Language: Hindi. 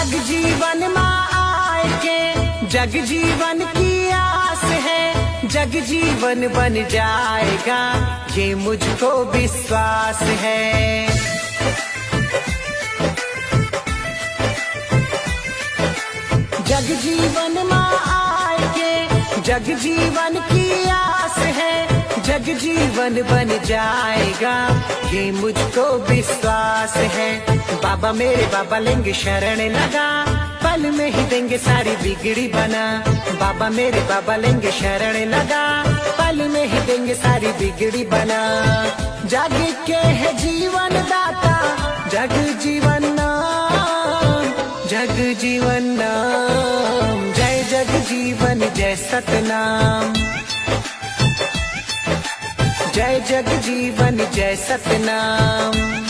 जग जीवन माँ आए के जग जीवन की आस है, जग जीवन बन जाएगा ये मुझको विश्वास है। जग जीवन माँ आए के जग जीवन की आस है, जग जीवन बन जाएगा ये मुझको विश्वास है। बाबा मेरे बाबा लेंगे शरण लगा, पल में ही देंगे सारी बिगड़ी बना। बाबा मेरे बाबा लेंगे शरण लगा, पल में ही देंगे सारी बिगड़ी बना। जग के है जीवन दाता जग जीवन नाम, जग जीवन नाम। जय जग जीवन जय सतनाम, जय जग जीवन जय सतनाम।